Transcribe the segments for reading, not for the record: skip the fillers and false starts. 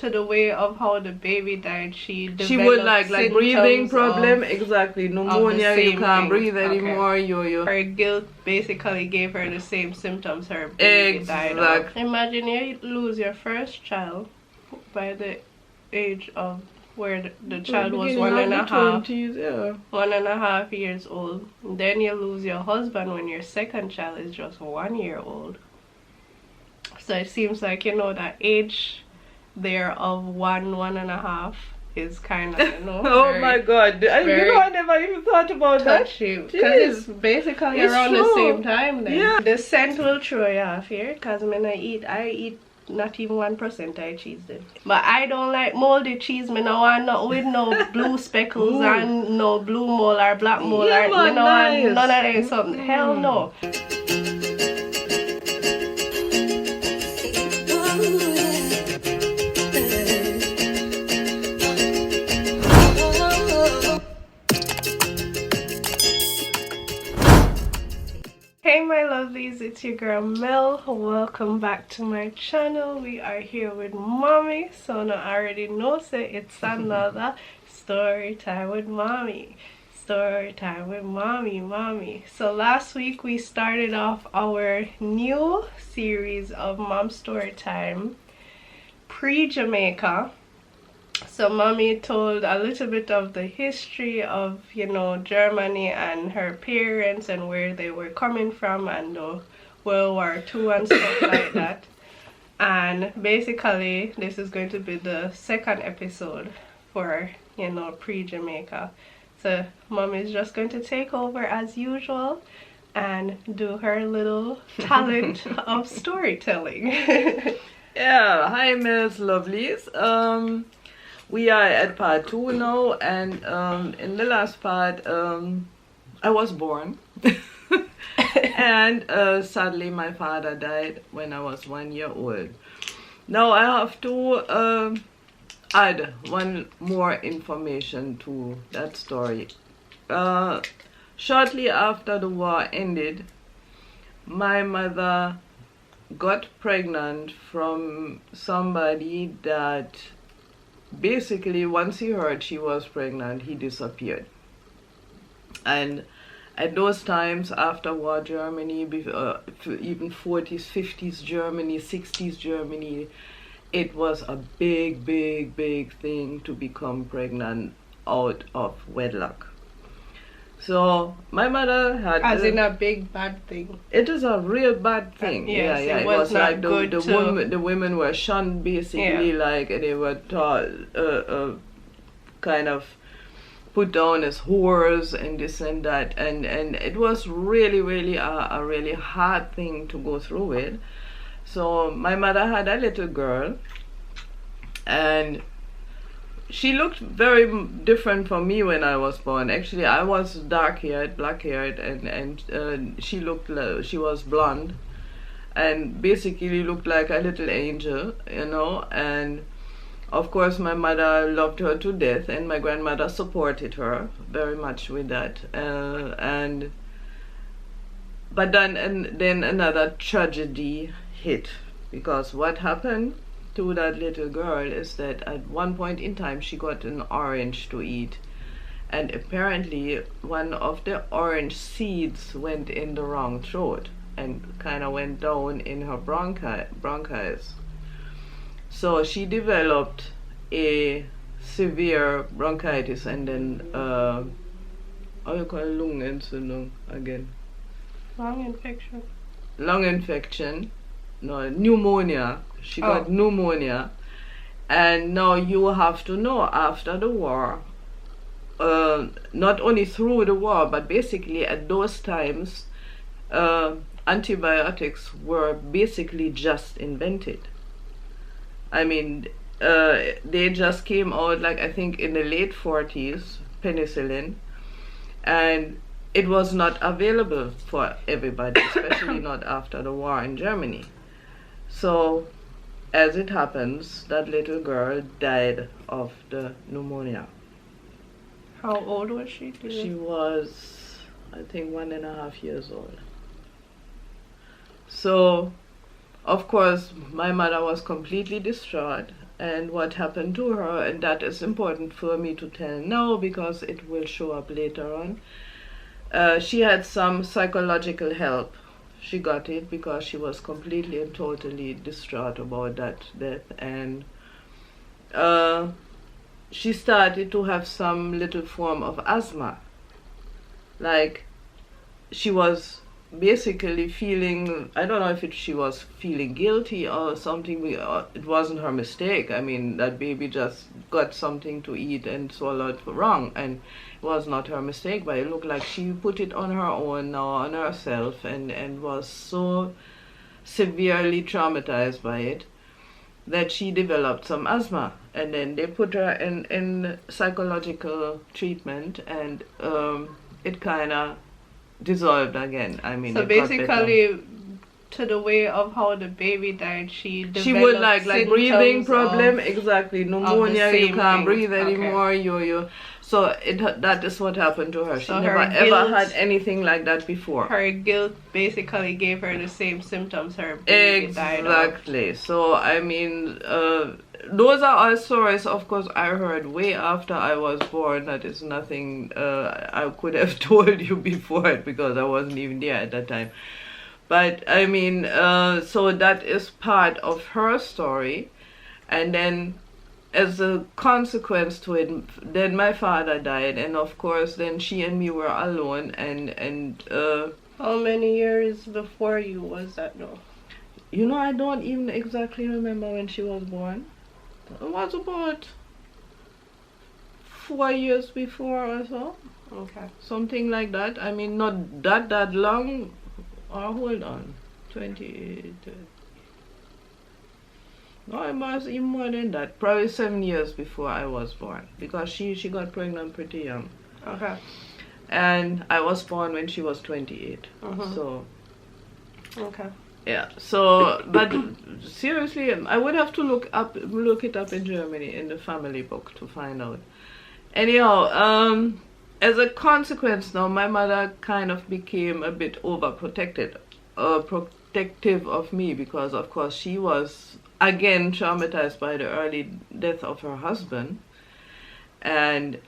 to the way of how the baby died, she developed she would like breathing problem, of, exactly, pneumonia, you can't breathe anymore. Her guilt basically gave her the same symptoms her baby died of. Imagine you lose your first child by the age of where the child was 1.5 years old. Then you lose your husband when your second child is just 1 year old. So it seems like, you know, that age there of 1.5 is kind of, you know, oh my god, I never even thought about that, because it's basically around the same time then. Yeah. The scent will throw you off here, because I eat not even 1% I cheese then. But I don't like moldy cheese. Me no want no with no blue speckles and no blue mole or black mole or me no want none of that something. Hell no. Hey my lovelies, it's your girl Mel. Welcome back to my channel. We are here with mommy, so now I already know it's another story time with mommy. Story time with mommy. So last week we started off our new series of mom story time pre-Jamaica. So mommy told a little bit of the history of, you know, Germany and her parents and where they were coming from and the World War II and stuff like that. And basically this is going to be the second episode for, you know, pre-Jamaica. So mommy is just going to take over as usual and do her little talent of storytelling. Yeah, hi Miss Lovelies. We are at part 2 now, and in the last part, I was born, and sadly my father died when I was 1 year old. Now I have to add one more information to that story. Shortly after the war ended, my mother got pregnant from somebody that basically, once he heard she was pregnant, he disappeared. And at those times, after war Germany, even 40s, 50s Germany, 60s Germany, it was a big thing to become pregnant out of wedlock. So my mother had, as in a big bad thing. It is a real bad thing. Yes, It was like the women were shunned, basically, like they were taught, kind of put down as whores and this and that, and it was really a really hard thing to go through with. So my mother had a little girl, and she looked very different from me when I was born. Actually, I was dark-haired, black-haired, and she was blonde, and basically looked like a little angel, you know. And of course, my mother loved her to death, and my grandmother supported her very much with that. But then another tragedy hit, because what happened to that little girl is that at one point in time she got an orange to eat, and apparently one of the orange seeds went in the wrong throat and kind of went down in her bronchis. So she developed a severe bronchitis, and then how you call it, Lungenentzündung again? Lung infection. No, pneumonia. She got pneumonia. And now you have to know, after the war, not only through the war, but basically at those times, antibiotics were basically just invented. I mean, they just came out, like, I think in the late 40s, penicillin, and it was not available for everybody, especially not after the war in Germany. So, as it happens, that little girl died of the pneumonia. How old was she? She was, I think, 1.5 years old. So, of course, my mother was completely distraught, and what happened to her, and that is important for me to tell now because it will show up later on. She had some psychological help. She got it because she was completely and totally distraught about that death, and she started to have some little form of asthma. Like, she was basically feeling, I don't know if she was feeling guilty or something. It wasn't her mistake. I mean, that baby just got something to eat and swallowed wrong, and it was not her mistake, but it looked like she put it on her own now, on herself, and was so severely traumatized by it that she developed some asthma. And then they put her in psychological treatment, and it kind of dissolved again. I mean, so basically, to the way of how the baby died, she would like breathing problem, exactly, pneumonia. You can't breathe anymore. Okay. So that is what happened to her. She never ever had anything like that before. Her guilt basically gave her the same symptoms her baby died of. Exactly. So I mean, those are all stories, of course, I heard way after I was born. That is nothing I could have told you before it, because I wasn't even there at that time. But I mean, so that is part of her story. And then as a consequence to it, then my father died, and of course then she and me were alone. And how many years before you was that though? You know, I don't even exactly remember when she was born. It was about 4 years before or so. Okay. Something like that. I mean, not that long. Oh, hold on. 28. No, it was even more than that. Probably 7 years before I was born. Because she got pregnant pretty young. Okay. And I was born when she was 28. So. Okay. Yeah. So, but seriously, I would have to look it up in Germany in the family book to find out. Anyhow, as a consequence now, my mother kind of became a bit overprotective of me, because of course she was again traumatized by the early death of her husband. And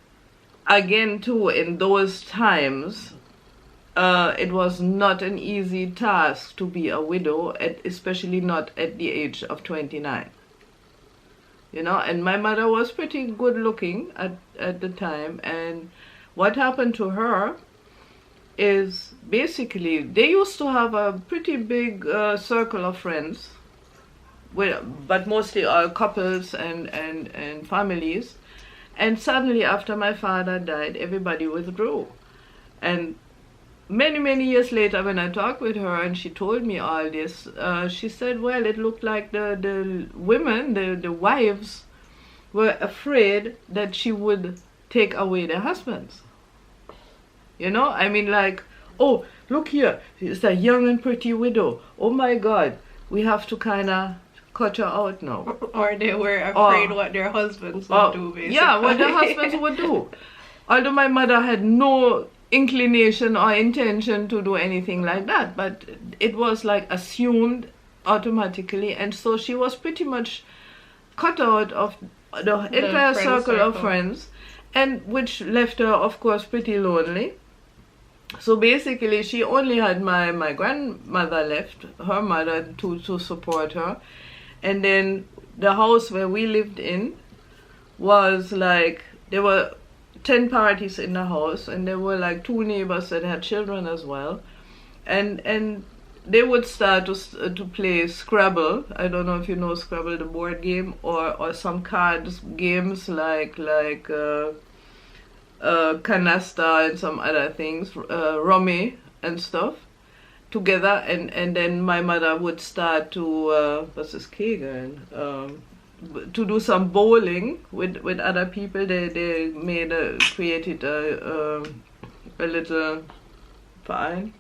again too, in those times, it was not an easy task to be a widow, especially not at the age of 29. You know, and my mother was pretty good looking at the time, and what happened to her is basically they used to have a pretty big circle of friends, but mostly all couples and families. And suddenly after my father died, everybody withdrew. And many years later, when I talked with her and she told me all this, she said, well, it looked like the women, the wives, were afraid that she would take away their husbands. You know, I mean, like, oh, look here, it's a young and pretty widow. Oh my God, we have to kind of cut her out now. Or they were afraid what their husbands would do, basically. Yeah, what their husbands would do. Although my mother had no inclination or intention to do anything like that, but it was like assumed automatically, and so she was pretty much cut out of the entire circle of friends, and which left her, of course, pretty lonely. So basically she only had my grandmother left, her mother, to support her. And then the house where we lived in was like, there were 10 parties in the house, and there were like 2 neighbors that had children as well, and they would start to play Scrabble. I don't know if you know Scrabble, the board game, or some cards games like canasta and some other things, rummy and stuff together, and then my mother would start to what's this Kagan, to do some bowling with other people. They created a little fine.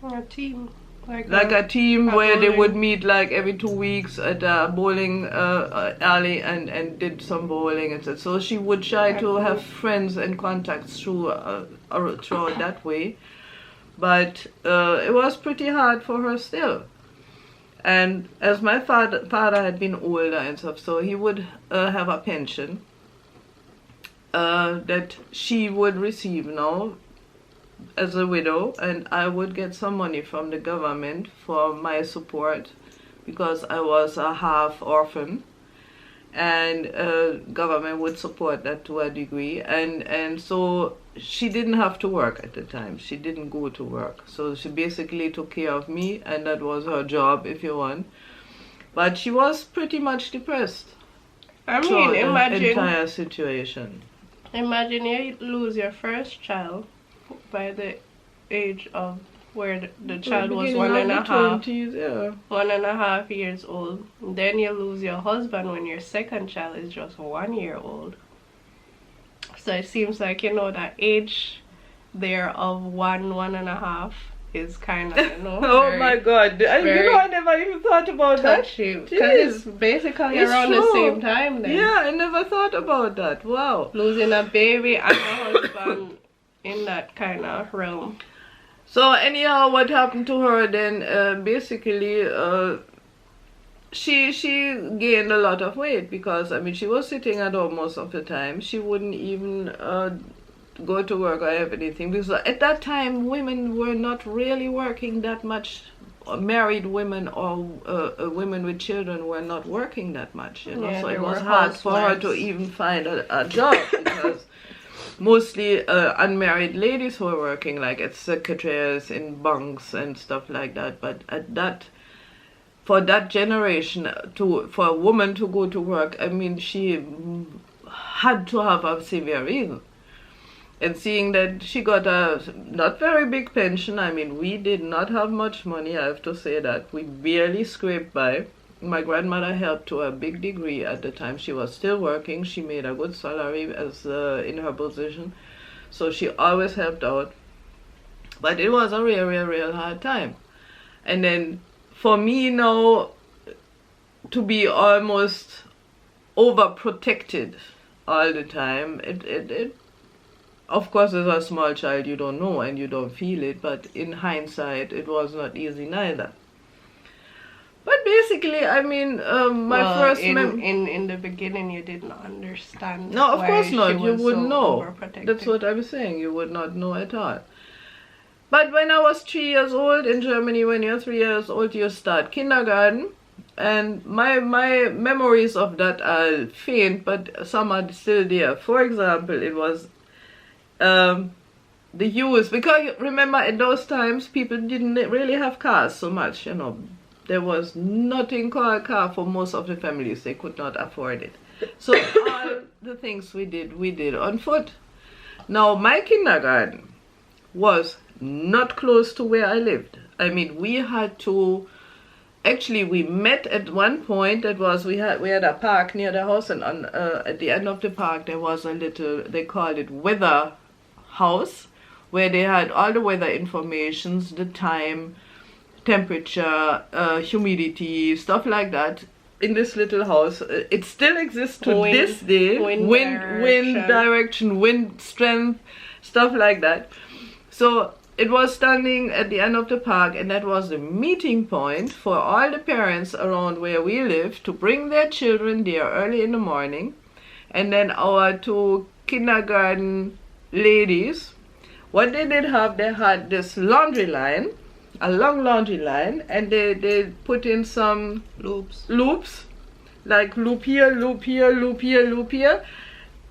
A team. Like a team where they would meet like every 2 weeks at a bowling alley and did some bowling and stuff. So she would try to have friends and contacts throughout that way. But it was pretty hard for her still. And as my father had been older and stuff, so he would have a pension that she would receive now as a widow, and I would get some money from the government for my support because I was a half orphan, and government would support that to a degree, and so she didn't have to work at the time. She didn't go to work, so she basically took care of me, and that was her job, if you want. But she was pretty much depressed. I mean, imagine the entire situation. Imagine you lose your first child by the age of where the child was 1.5 yeah. 1.5 years old. Then you lose your husband when your second child is just 1 year old. So it seems like, you know, that age there of 1.5 is kind of, you know. Oh my God! You know, I never even thought about touchy, that. Because it's basically around the same time then. Yeah, I never thought about that. Wow. Losing a baby and a husband in that kind of realm. So anyhow, what happened to her then? Basically, she gained a lot of weight because, I mean, she was sitting at home most of the time. She wouldn't even go to work or have anything, because at that time women were not really working that much. Married women or women with children were not working that much, you know. Yeah, so it was hard for her to even find a job because mostly unmarried ladies who were working like as secretaries in banks and stuff like that. But at that, for that generation, for a woman to go to work, I mean, she had to have a severe reason. And seeing that she got a not very big pension, I mean, we did not have much money, I have to say that. We barely scraped by. My grandmother helped to a big degree at the time. She was still working. She made a good salary as in her position. So she always helped out. But it was a real hard time. And then for me now to be almost overprotected all the time, it of course, as a small child, you don't know and you don't feel it, but in hindsight, it was not easy neither. But basically, I mean, first in the beginning, you didn't understand. No, of course not. You wouldn't know. Overprotected. That's what I'm saying. You would not know at all. But when I was 3 years old in Germany, when you're 3 years old, you start kindergarten. And my memories of that are faint, but some are still there. For example, it was the use, because remember in those times people didn't really have cars so much, you know. There was nothing called a car for most of the families. They could not afford it. So all the things we did on foot. Now my kindergarten was not close to where I lived. I mean, we had to, actually we met at one point. That was, we had a park near the house, and on at the end of the park there was a little, they called it weather house, where they had all the weather informations, the time, temperature, humidity, stuff like that in this little house. It still exists to this day. Wind direction, wind strength, stuff like that. So it was standing at the end of the park, and that was the meeting point for all the parents around where we live to bring their children there early in the morning. And then our two kindergarten ladies, what they did have, they had this laundry line, a long laundry line, and they put in some loops, like loop here, loop here, loop here, loop here.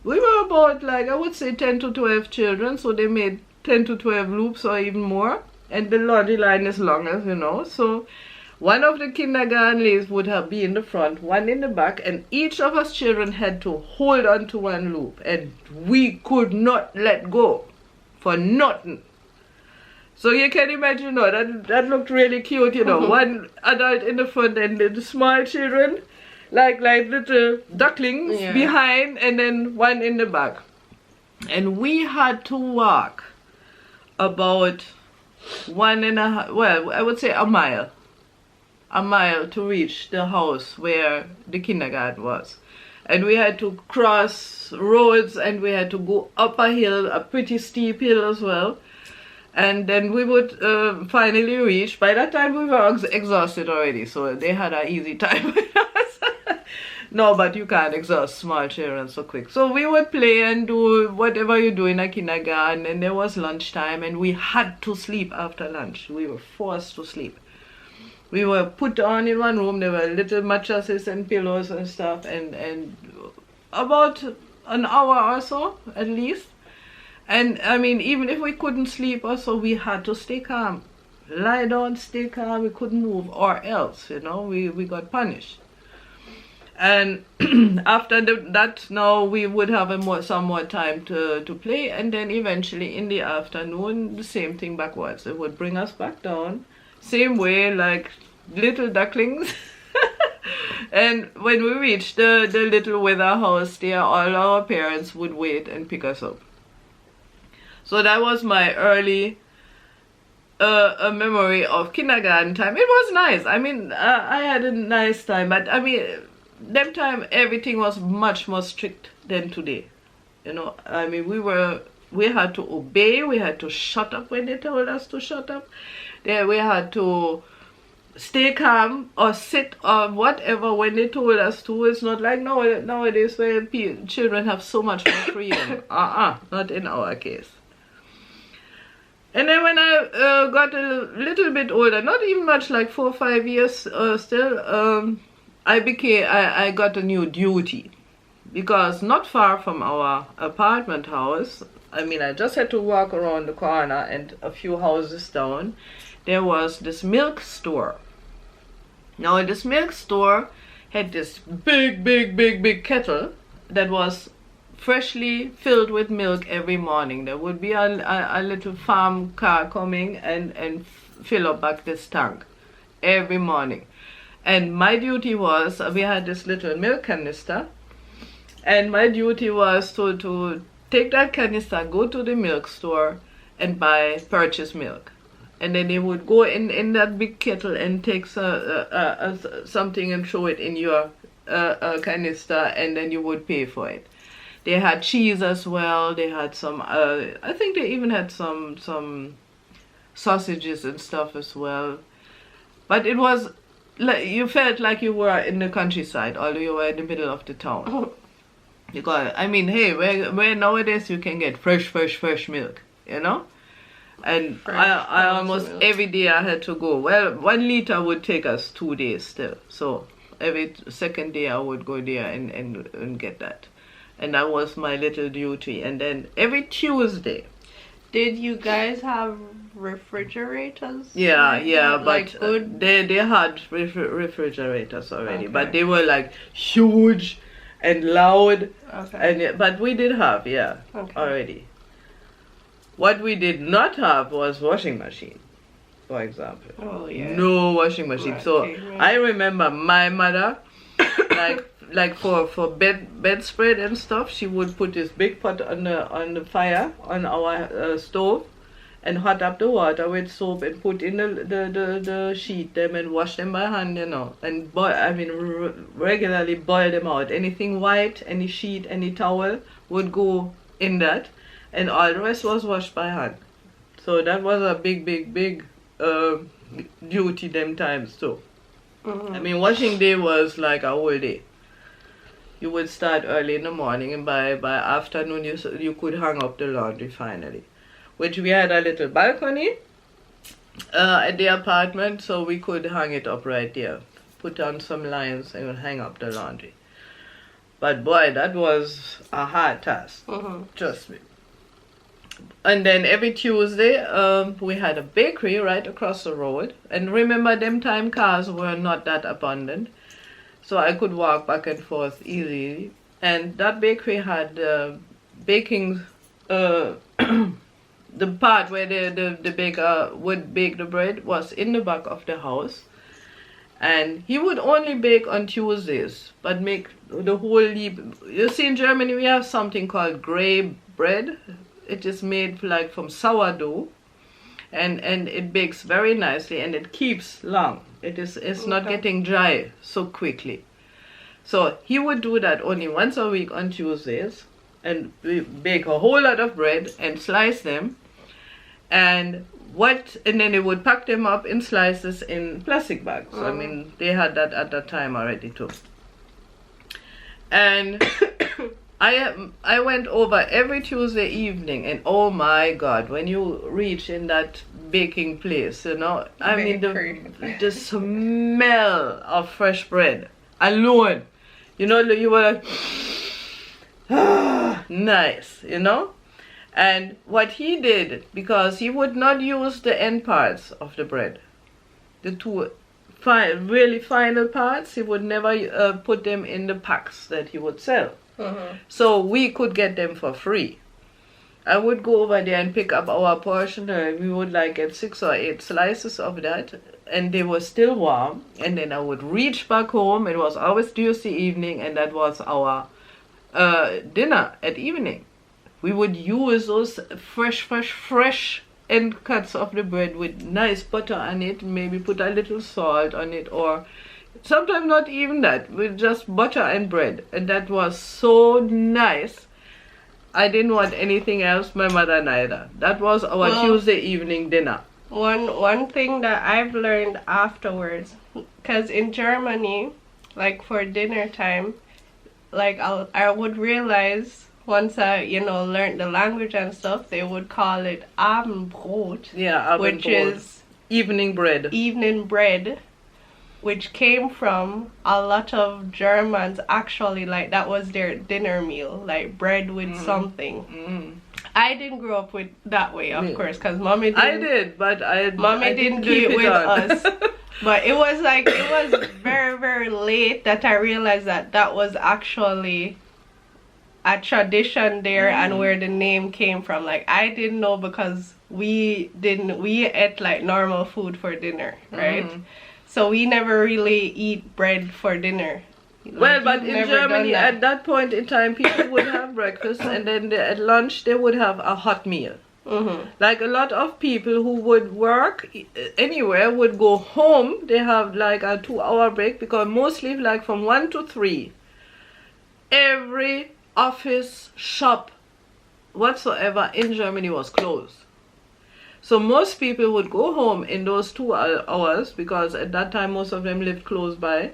We were about, like, I would say 10 to 12 children, so they made 10 to 12 loops or even more, and the laundry line is long, as you know. So one of the kindergarten ladies would have been in the front, one in the back, and each of us children had to hold on to one loop, and we could not let go for nothing. So you can imagine, you know, that looked really cute, you know. One adult in the front and the small children like little ducklings behind, and then one in the back. And we had to walk about 1.5, well, I would say a mile to reach the house where the kindergarten was. And we had to cross roads, and we had to go up a hill, a pretty steep hill as well. And then we would finally reach. By that time we were exhausted already, so they had an easy time with us. No, but you can't exhaust small children so quick. So we would play and do whatever you do in a kindergarten, and there was lunchtime, and we had to sleep after lunch. We were forced to sleep. We were put on in one room. There were little mattresses and pillows and stuff, and about an hour or so at least. And I mean, even if we couldn't sleep or so, we had to stay calm. Lie down, stay calm. We couldn't move, or else, you know, we got punished. And after that, now we would have some more time to play, and then eventually in the afternoon, the same thing backwards. It would bring us back down, same way, like little ducklings. And when we reached the little weather house there, all our parents would wait and pick us up. So that was my early a memory of kindergarten time. It was nice. I mean, I had a nice time, but I mean, that time everything was much more strict than today. You know, I mean, we had to obey. We had to shut up when they told us to shut up. Then we had to stay calm or sit or whatever when they told us to. It's not like nowadays where children have so much more freedom. Not in our case. And then when I got a little bit older, not even much, like 4 or 5 years still, I got a new duty, because not far from our apartment house, I mean, I just had to walk around the corner and a few houses down, there was this milk store. Now this milk store had this big kettle that was freshly filled with milk every morning. There would be a little farm car coming and fill up back this tank every morning. And my duty was, we had this little milk canister, and my duty was to take that canister, go to the milk store and purchase milk. And then they would go in that big kettle and take something and throw it in your canister, and then you would pay for it. They had cheese as well. They had some, I think they even had some sausages and stuff as well. But it was, like, you felt like you were in the countryside, although you were in the middle of the town. Because, I mean, hey, where nowadays you can get fresh milk, you know? And I almost every day I had to go. Well, 1 liter would take us 2 days still. So every second day I would go there and get that. And that was my little duty. And then every Tuesday. Did you guys have refrigerators? Yeah, but like good? They had refrigerators already, Okay. but they were like huge and loud. Okay. But we did have, already. What we did not have was washing machine, for example. Oh yeah. No washing machine. Right, So okay. I remember my mother, like for bedspread and stuff, she would put this big pot on the fire on our stove, and hot up the water with soap and put in the sheet them and wash them by hand, you know, and regularly boil them out. Anything white, any sheet, any towel would go in that, and all the rest was washed by hand. So that was a big duty them times too. I mean, washing day was like a whole day. You would start early in the morning, and by afternoon you could hang up the laundry finally. Which we had a little balcony at the apartment, so we could hang it up right there. Put on some lines and hang up the laundry. But boy, that was a hard task. Trust me. And then every Tuesday, we had a bakery right across the road. And remember, them time cars were not that abundant, so I could walk back and forth easily. And that bakery had baking, the part where the baker would bake the bread was in the back of the house. And he would only bake on Tuesdays, but make the whole leap. You see, in Germany, we have something called gray bread. It is made like from sourdough, and it bakes very nicely, and it keeps long. It's not getting dry so quickly. So he would do that only once a week on Tuesdays, and we bake a whole lot of bread and slice them. And and then they would pack them up in slices in plastic bags. I mean, they had that at that time already too. And I went over every Tuesday evening, and oh my God, when you reach in that baking place, you know, I mean the smell of fresh bread alone, you know, you were like, ah, nice, you know. And what he did, because he would not use the end parts of the bread, the two really final parts, he would never put them in the packs that he would sell. So we could get them for free. I would go over there and pick up our portion, and we would like get 6 or 8 slices of that, and they were still warm. And then I would reach back home. It was always Tuesday evening, and that was our dinner at evening. We would use those fresh end cuts of the bread with nice butter on it, maybe put a little salt on it, or sometimes not even that, with just butter and bread. And that was so nice. I didn't want anything else, my mother neither. That was our Tuesday evening dinner. One thing that I've learned afterwards, because in Germany, like for dinner time, like I would realize once I, you know, learned the language and stuff, they would call it Abendbrot. Yeah, Abendbrot. Which is evening bread. Evening bread, which came from a lot of Germans actually, like that was their dinner meal, like bread with something. I didn't grow up with that way, of course, because mommy didn't. I did, but mommy didn't eat with us. But it was like, it was very, very late that I realized that that was actually a tradition there and where the name came from. Like, I didn't know because we ate like normal food for dinner, right? So we never really eat bread for dinner. Like, well, but in Germany at that point in time, people would have breakfast, and then at lunch they would have a hot meal. Like a lot of people who would work anywhere would go home. They have like a 2-hour break, because mostly like from 1 to 3, every office, shop, whatsoever in Germany was closed. So most people would go home in those 2 hours, because at that time most of them lived close by,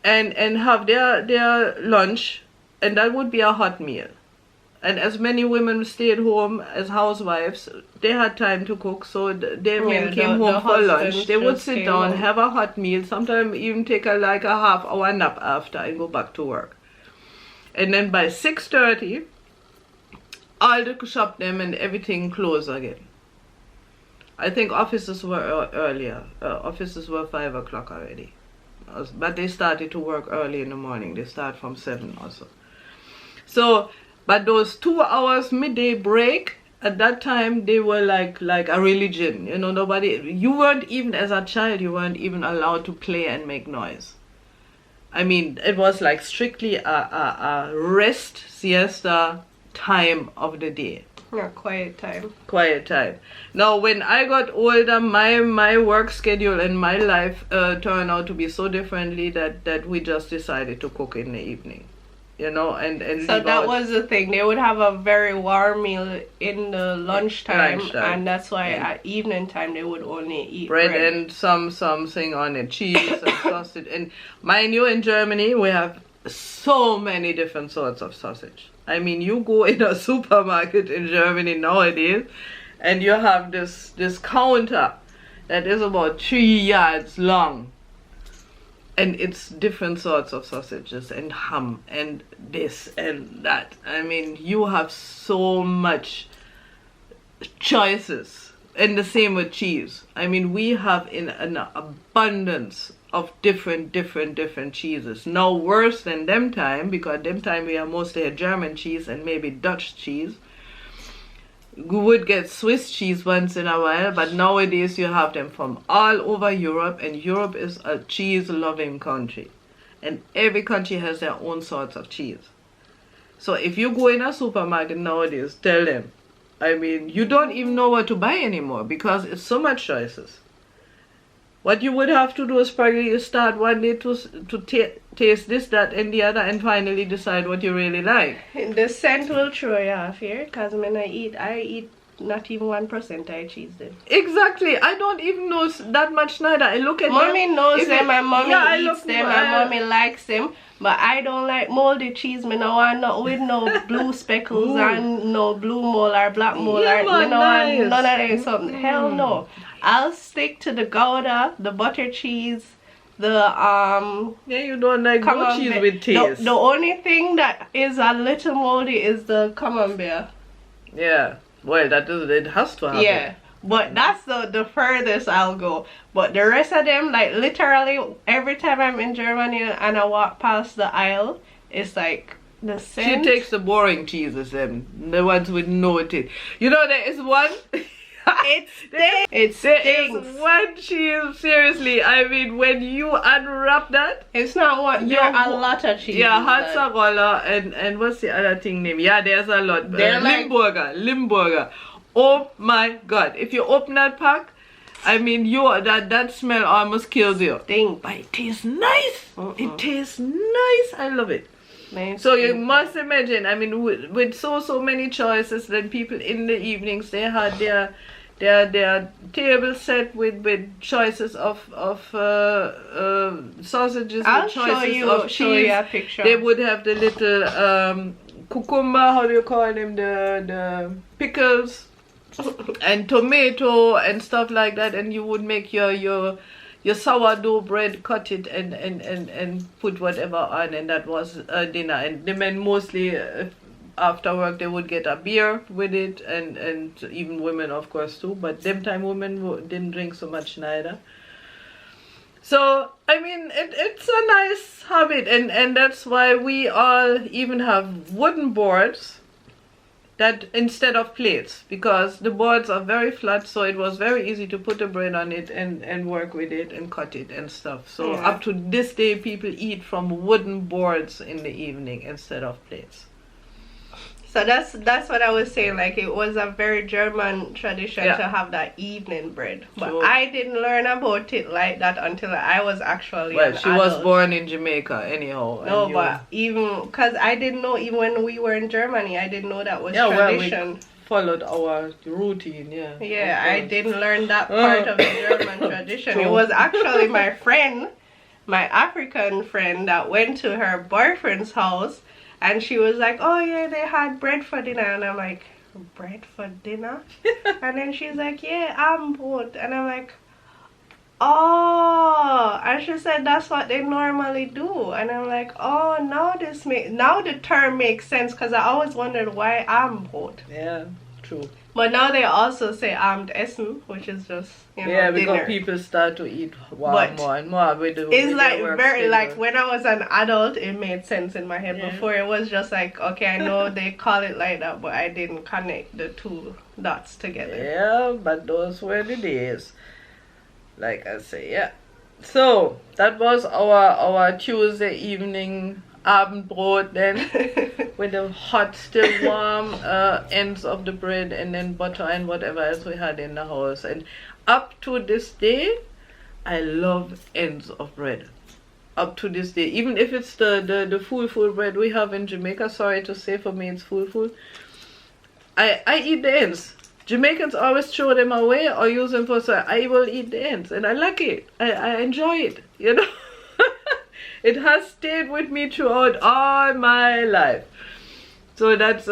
and have their lunch, and that would be a hot meal. And as many women stayed home as housewives, they had time to cook, so their men came home for lunch. They would sit down, have a hot meal, sometimes even take a half-hour nap after and go back to work. And then by 6:30, all the shop them and everything closed again. I think offices were earlier. Offices were 5 o'clock already. But they started to work early in the morning. They start from 7 or so. So, but those 2 hours midday break, at that time, they were like a religion. You know, you weren't even, as a child, you weren't even allowed to play and make noise. I mean, it was like strictly a rest, siesta time of the day. Yeah, quiet time. Quiet time. Now, when I got older, my work schedule and my life turned out to be so differently that we just decided to cook in the evening. You know, and so that was the thing. They would have a very warm meal in the lunchtime, and that's why at evening time they would only eat bread and something on it, cheese and sausage. And mind you, in Germany we have so many different sorts of sausage. I mean, you go in a supermarket in Germany nowadays, and you have this counter that is about 3 yards long. And it's different sorts of sausages and ham and this and that. I mean, you have so much choices. And the same with cheese. I mean, we have an abundance of different cheeses. Now worse than them time, because them time we have mostly a German cheese and maybe Dutch cheese. We would get Swiss cheese once in a while, but nowadays you have them from all over Europe, and Europe is a cheese-loving country. And every country has their own sorts of cheese. So if you go in a supermarket nowadays, tell them, I mean, you don't even know what to buy anymore, because it's so much choices. What you would have to do is probably start one day to taste this, that, and the other, and finally decide what you really like. The scent will throw you off here, because when I eat not even 1% I cheese them. Exactly. I don't even know that much neither. I look at mommy them. knows them and mommy yeah, eats them and mommy likes them. But I don't like moldy cheese. Me no want not with no blue speckles and no blue mole or black mole. Yeah, or man, me no nice. want none of them something. Hell no. I'll stick to the Gouda, the butter cheese, the Yeah, you don't like blue cheese with taste. The only thing that is a little moldy is the camembert. Yeah. Well, it has to happen. Yeah. But that's the furthest I'll go. But the rest of them, like literally every time I'm in Germany and I walk past the aisle, it's like the scent. She takes the boring cheeses, the ones with no taste. You know, there is one. It stinks. There is one cheese, seriously. I mean, when you unwrap that, it's not what there are a lot of cheese. Yeah, Hatzarolla and what's the other thing name? Yeah, there's a lot. Limburger. Oh my God! If you open that pack, I mean, that smell almost kills you. Stink. But it tastes nice. It tastes nice. I love it. So you must imagine. I mean, with so many choices, then people in the evenings they had their table set with choices of sausages. I'll with choices show of cheese. you a picture. They would have the little cucumber. How do you call them? The pickles. And tomato and stuff like that, and you would make your sourdough bread, cut it and put whatever on, and that was dinner. And the men mostly after work they would get a beer with it, and even women of course too, but them time women didn't drink so much neither. So I mean it's a nice habit, and that's why we all even have wooden boards that instead of plates, because the boards are very flat, so it was very easy to put the bread on it and work with it and cut it and stuff. So up to this day people eat from wooden boards in the evening instead of plates. So that's what I was saying, like it was a very German tradition to have that evening bread. But I didn't learn about it like that until I was actually an she was born in Jamaica anyhow. No, but even because I didn't know, even when we were in Germany, I didn't know that was tradition. Well, we followed our routine, Yeah, I didn't learn that part of the German tradition. It was actually my friend, my African friend, that went to her boyfriend's house. And she was like, oh yeah, they had bread for dinner. And I'm like, bread for dinner? And then she's like, yeah, I'm bored. And I'm like, oh. And she said that's what they normally do. And I'm like, oh, now the term makes sense, because I always wondered why I'm bored. Yeah, true. But now they also say Abendessen, which is just, because dinner. people start to eat more and more with the it's like very like when I was an adult it made sense in my head. Before it was just like, okay, I know they call it like that, but I didn't connect the two dots together. Yeah, but those were the days, like I say. So that was our Tuesday evening Abendbrot then, with the hot, still warm ends of the bread, and then butter and whatever else we had in the house. And up to this day, I love ends of bread. Up to this day, even if it's the full bread we have in Jamaica. Sorry to say, for me it's full. I eat the ends. Jamaicans always throw them away or use them for, so I will eat the ends, and I like it. I enjoy it, you know. It has stayed with me throughout all my life. So that's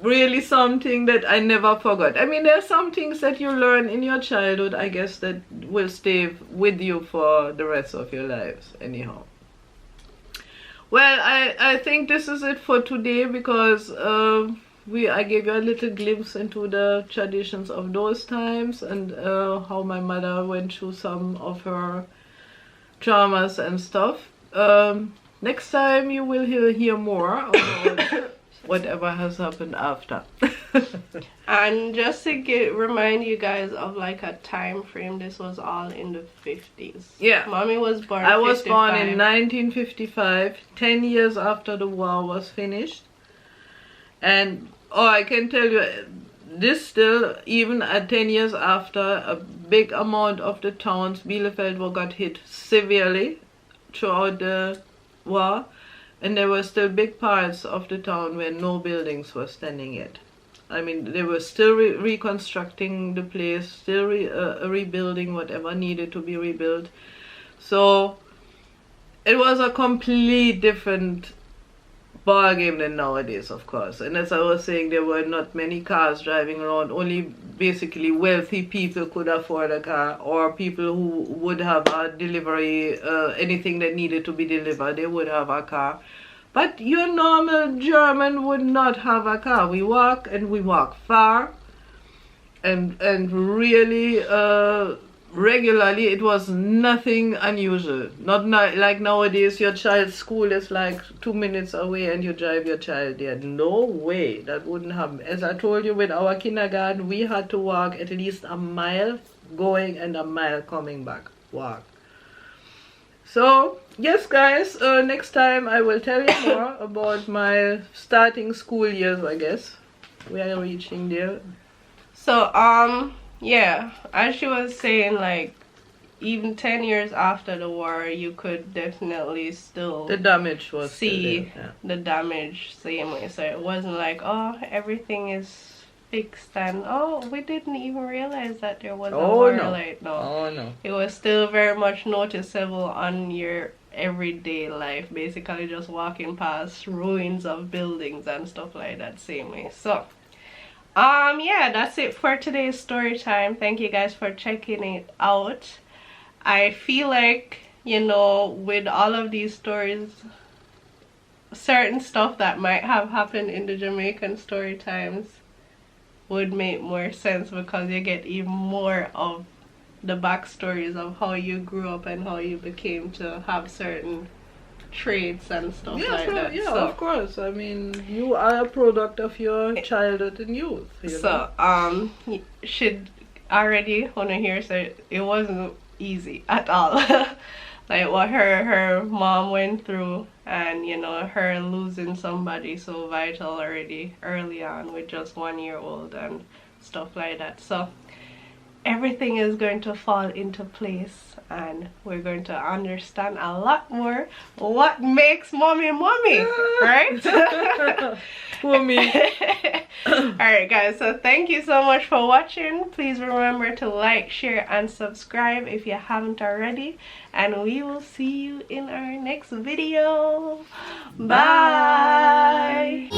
really something that I never forgot. I mean, there are some things that you learn in your childhood, I guess, that will stay with you for the rest of your lives anyhow. Well, I think this is it for today, because I gave you a little glimpse into the traditions of those times, and how my mother went through some of her traumas and stuff. Next time you will hear more about whatever has happened after. And just to remind you guys of like a time frame, this was all in the 50s. Yeah, mommy was born I was born in 1955, 10 years after the war was finished. And I can tell you, this still, even at 10 years after, a big amount of the towns, Bielefeld, got hit severely throughout the war, and there were still big parts of the town where no buildings were standing yet. I mean, they were still reconstructing the place, still rebuilding whatever needed to be rebuilt. So it was a complete different ball game than nowadays, of course. And as I was saying, there were not many cars driving around. Only basically wealthy people could afford a car, or people who would have a delivery, anything that needed to be delivered, they would have a car. But your normal German would not have a car. We walk, and we walk far, and really regularly. It was nothing unusual. Not like nowadays your child's school is like 2 minutes away and you drive your child there. No way, that wouldn't happen. As I told you, with our kindergarten, we had to walk at least a mile going and a mile coming back. Walk. So yes, guys, next time I will tell you more about my starting school years. I guess we are reaching there. So yeah, as she was saying, like, even 10 years after the war, you could definitely still the damage was see still there, yeah. The damage same way. So it wasn't like, oh, everything is fixed and oh, we didn't even realize that there was a war. No. Like, no. Oh no. It was still very much noticeable on your everyday life, basically just walking past ruins of buildings and stuff like that same way. So yeah, that's it for today's story time. Thank you guys for checking it out. I feel like, you know, with all of these stories, certain stuff that might have happened in the Jamaican story times would make more sense, because you get even more of the backstories of how you grew up and how you became to have certain traits and stuff like that. Yeah, so, of course. I mean, you are a product of your childhood and youth. So should already want to hear, so it wasn't easy at all. Like what her mom went through, and you know, her losing somebody so vital already early on with just 1 year old and stuff like that. So everything is going to fall into place, and we're going to understand a lot more what makes mommy, right? For me. Alright guys, so thank you so much for watching. Please remember to like, share and subscribe if you haven't already, and we will see you in our next video. Bye.